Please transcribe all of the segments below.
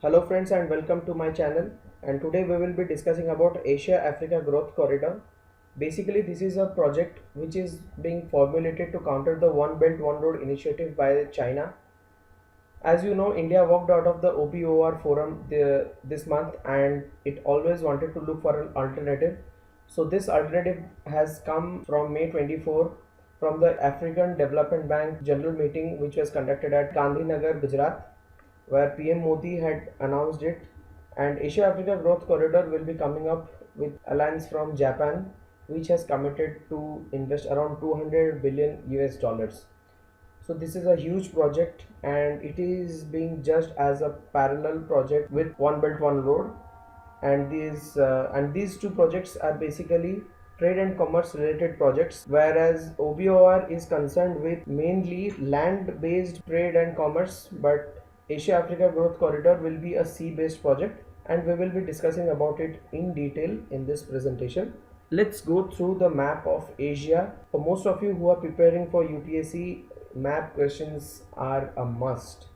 Hello friends and welcome to my channel, and today we will be discussing about Asia Africa Growth Corridor. Basically this is a project which is being formulated to counter the One Belt One Road initiative by China. As you know, India walked out of the OBOR forum this month, and it always wanted to look for an alternative. So this alternative has come from May 24 from the African Development Bank general meeting which was conducted at Gandhinagar, Gujarat, where PM Modi had announced it. And Asia Africa Growth Corridor will be coming up with alliance from Japan, which has committed to invest around 200 billion US dollars. So this is a huge project, and it is being judged as a parallel project with One Belt One Road. And these two projects are basically trade and commerce related projects, whereas OBOR is concerned with mainly land based trade and commerce, but Asia Africa Growth Corridor will be a sea based project, and we will be discussing about it in detail in this presentation. Let's go through the map of Asia. For most of you who are preparing for UPSC, map questions are a must.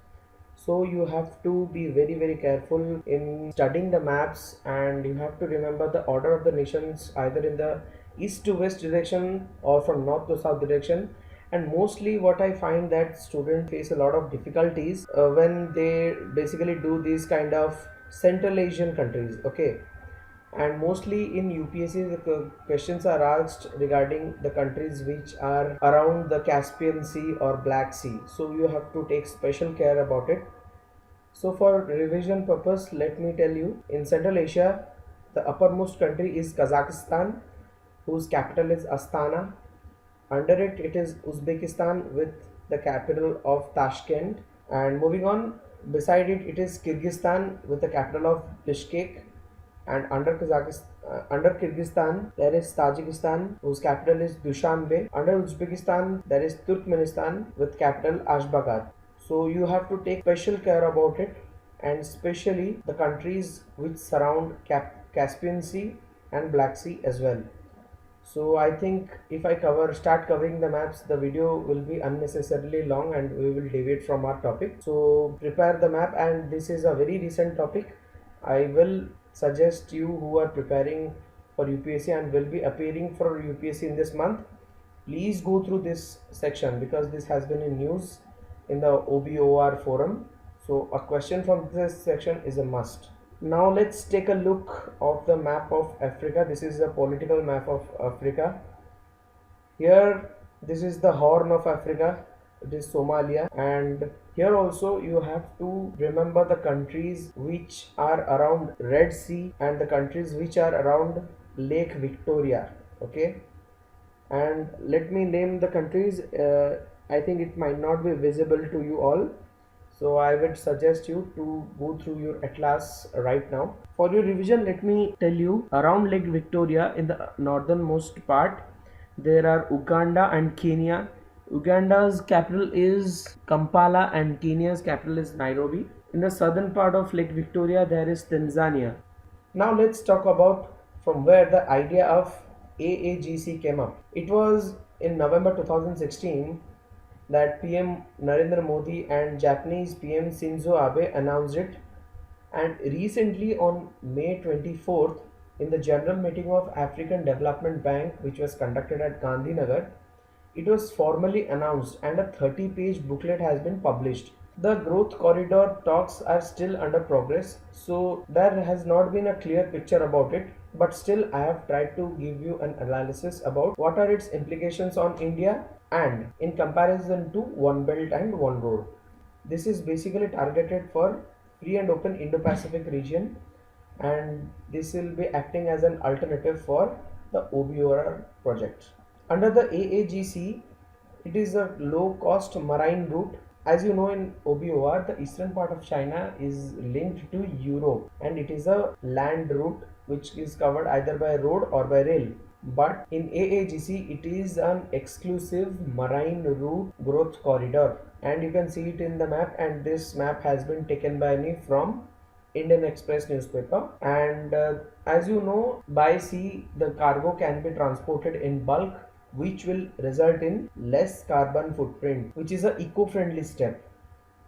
So you have to be very careful in studying the maps, and you have to remember the order of the nations either in the east to west direction or from north to south direction. And mostly what I find that students face a lot of difficulties when they basically do these kind of Central Asian countries. Okay, and mostly in UPSC the questions are asked regarding the countries which are around the Caspian Sea or Black Sea, so you have to take special care about it. So for revision purpose, let me tell you, in Central Asia, the uppermost country is Kazakhstan, whose capital is Astana. Under it, it is Uzbekistan with the capital of Tashkent. And moving on, beside it, it is Kyrgyzstan with the capital of Bishkek. And under Kyrgyzstan, there is Tajikistan, whose capital is Dushanbe. Under Uzbekistan, there is Turkmenistan with capital Ashgabat. So you have to take special care about it, and especially the countries which surround Caspian Sea and Black Sea as well. So I think if I start covering the maps, the video will be unnecessarily long and we will deviate from our topic. So prepare the map, and this is a very recent topic. I will suggest you who are preparing for UPSC and will be appearing for UPSC in this month, please go through this section because this has been in news in the OBOR forum. So a question from this section is a must. Now let's take a look of the map of Africa. This is the political map of Africa. Here, this is the Horn of Africa. It is Somalia, and here also you have to remember the countries which are around Red Sea and the countries which are around Lake Victoria. Okay, and let me name the countries. I think it might not be visible to you all, so I would suggest you to go through your atlas right now. For your revision, let me tell you, around Lake Victoria in the northernmost part, there are Uganda and Kenya. Uganda's capital is Kampala and Kenya's capital is Nairobi. In the southern part of Lake Victoria, there is Tanzania. Now let's talk about from where the idea of AAGC came up. It was in November 2016 that PM Narendra Modi and Japanese PM Shinzo Abe announced it, and recently on May 24th, in the general meeting of African Development Bank which was conducted at Gandhinagar, it was formally announced and a 30-page booklet has been published. The growth corridor talks are still under progress, so there has not been a clear picture about it, but still I have tried to give you an analysis about what are its implications on India and in comparison to One Belt and One Road. This is basically targeted for free and open Indo-Pacific region, and this will be acting as an alternative for the OBOR project. Under the AAGC, it is a low-cost marine route. As you know, in OBOR, the eastern part of China is linked to Europe, and it is a land route which is covered either by road or by rail. But in AAGC, it is an exclusive marine route growth corridor, and you can see it in the map, and this map has been taken by me from Indian Express newspaper. And as you know, by sea the cargo can be transported in bulk, which will result in less carbon footprint, which is a eco-friendly step.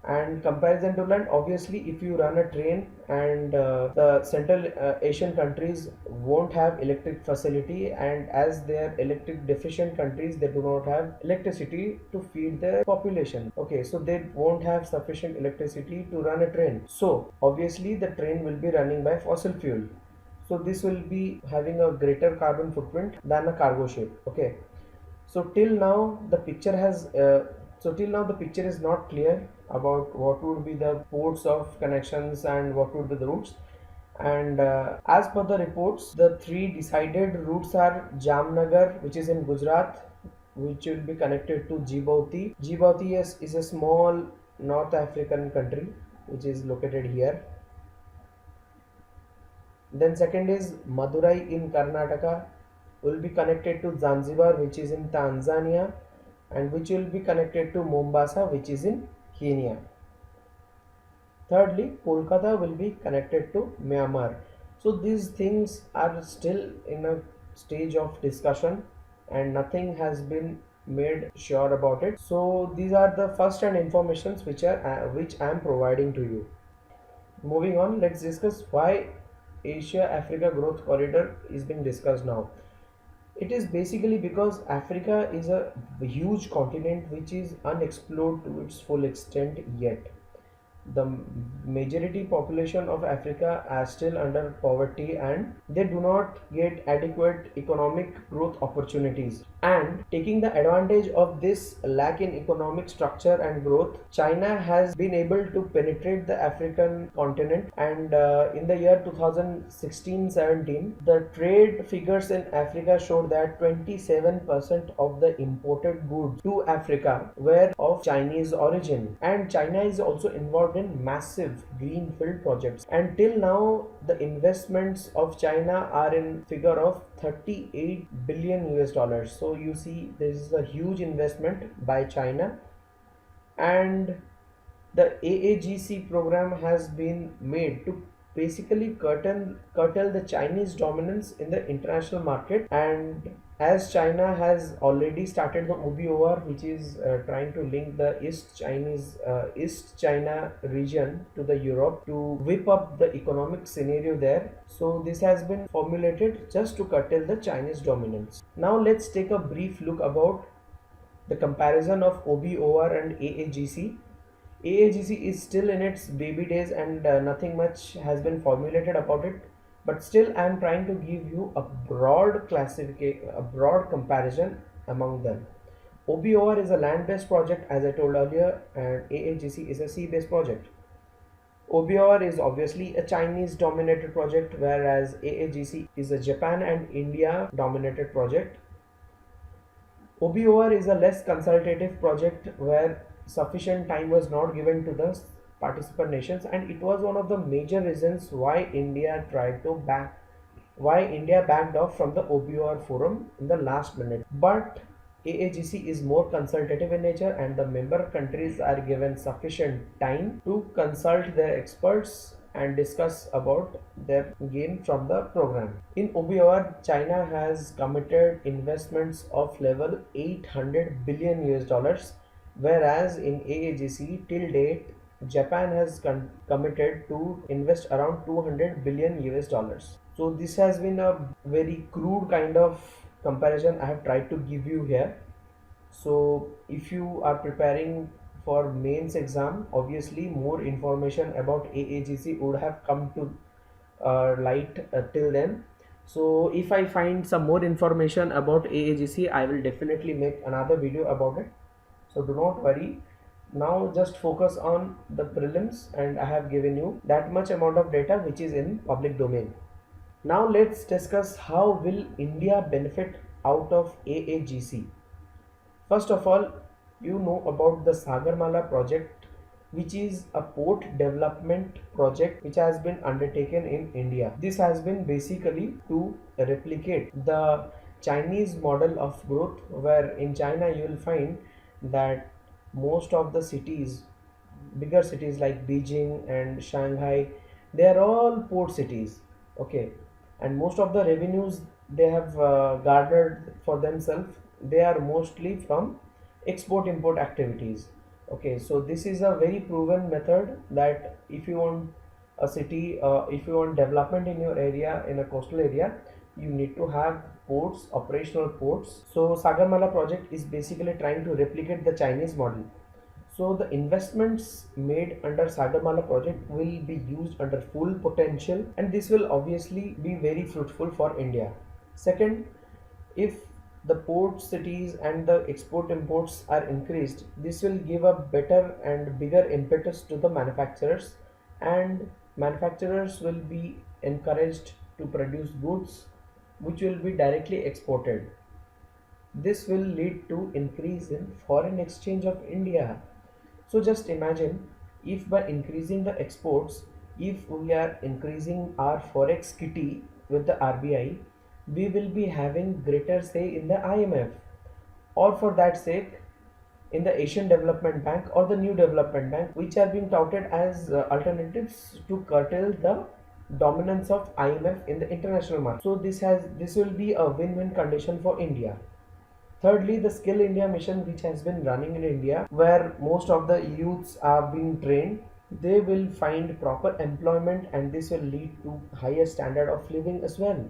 And comparison to land, obviously if you run a train and the central Asian countries won't have electric facility, and as they are electric deficient countries, they do not have electricity to feed their population. Okay, so they won't have sufficient electricity to run a train, so obviously the train will be running by fossil fuel. So this will be having a greater carbon footprint than a cargo ship. Okay, so till now the picture is not clear about what would be the ports of connections and what would be the routes. And as per the reports, the three decided routes are Jamnagar, which is in Gujarat, which will be connected to Djibouti. Djibouti is a small North African country which is located here. Then second is Madurai in Karnataka, will be connected to Zanzibar, which is in Tanzania, and which will be connected to Mombasa, which is in Kenya. Thirdly, Kolkata will be connected to Myanmar. So these things are still in a stage of discussion and nothing has been made sure about it. So these are the first hand informations which I am providing to you. Moving on, let's discuss why Asia Africa Growth Corridor is being discussed now. It is basically because Africa is a huge continent which is unexplored to its full extent yet. The majority population of Africa are still under poverty and they do not get adequate economic growth opportunities. And taking the advantage of this lack in economic structure and growth, China has been able to penetrate the African continent. And in the year 2016-17, the trade figures in Africa showed that 27% of the imported goods to Africa were of Chinese origin. And China is also involved in massive greenfield projects. And till now, the investments of China are in figure of 38 billion US dollars. So you see, this is a huge investment by China. And the AAGC program has been made to basically curtail the Chinese dominance in the international market. And as China has already started the OBOR, which is trying to link the East China region to the Europe to whip up the economic scenario there. So this has been formulated just to curtail the Chinese dominance. Now let's take a brief look about the comparison of OBOR and AAGC. AAGC is still in its baby days and nothing much has been formulated about it. But still, I am trying to give you a broad classification, a broad comparison among them. OBOR is a land-based project, as I told earlier, and AAGC is a sea-based project. OBOR is obviously a Chinese-dominated project, whereas AAGC is a Japan and India-dominated project. OBOR is a less consultative project where sufficient time was not given to the participant nations, and it was one of the major reasons why India backed off from the OBOR forum in the last minute. But AAGC is more consultative in nature and the member countries are given sufficient time to consult their experts and discuss about their gain from the program. In OBOR, China has committed investments of level 800 billion US dollars, whereas in AAGC till date Japan has committed to invest around 200 billion US dollars. So this has been a very crude kind of comparison I have tried to give you here. So if you are preparing for mains exam, obviously more information about AAGC would have come to light till then. So if I find some more information about AAGC, I will definitely make another video about it. So do not worry. Now just focus on the prelims, and I have given you that much amount of data which is in public domain. Now let's discuss how will India benefit out of AAGC. First of all, you know about the Sagarmala project, which is a port development project which has been undertaken in India. This has been basically to replicate the Chinese model of growth, where in China you will find that most of the cities, bigger cities like Beijing and Shanghai, they are all port cities. Okay, and most of the revenues they have garnered for themselves, they are mostly from export import activities. Okay, so this is a very proven method that if you want a city, if you want development in your area, in a coastal area, you need to have ports, operational ports. So Sagarmala project is basically trying to replicate the Chinese model. So the investments made under Sagarmala project will be used under full potential, and this will obviously be very fruitful for India. Second, if the port cities and the export imports are increased, this will give a better and bigger impetus to the manufacturers, and manufacturers will be encouraged to produce goods which will be directly exported. This will lead to increase in foreign exchange of India. So just imagine, if by increasing the exports, if we are increasing our forex kitty with the RBI, we will be having greater say in the IMF, or for that sake in the Asian Development Bank or the New Development Bank, which are being touted as alternatives to curtail the dominance of IMF in the international market. So this will be a win-win condition for India. Thirdly, the Skill India mission, which has been running in India, where most of the youths are being trained, they will find proper employment, and this will lead to higher standard of living as well.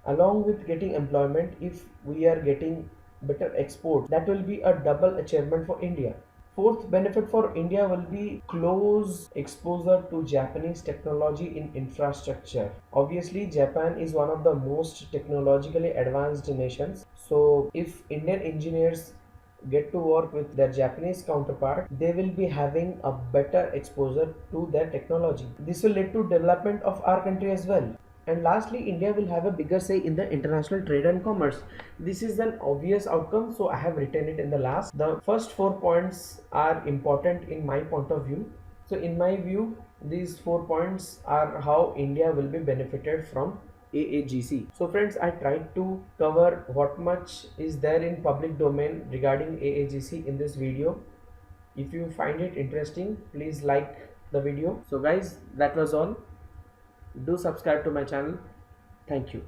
Along with getting employment, if we are getting better export, that will be a double achievement for India. Fourth benefit for India will be close exposure to Japanese technology in infrastructure. Obviously, Japan is one of the most technologically advanced nations. So, if Indian engineers get to work with their Japanese counterpart, they will be having a better exposure to their technology. This will lead to development of our country as well. And lastly, India will have a bigger say in the international trade and commerce. This is an obvious outcome, so I have written it in the last. The first 4 points are important in my point of view. So, in my view, these 4 points are how India will be benefited from AAGC. So, friends, I tried to cover what much is there in public domain regarding AAGC in this video. If you find it interesting, please like the video. So, guys, that was all. Do subscribe to my channel. Thank you.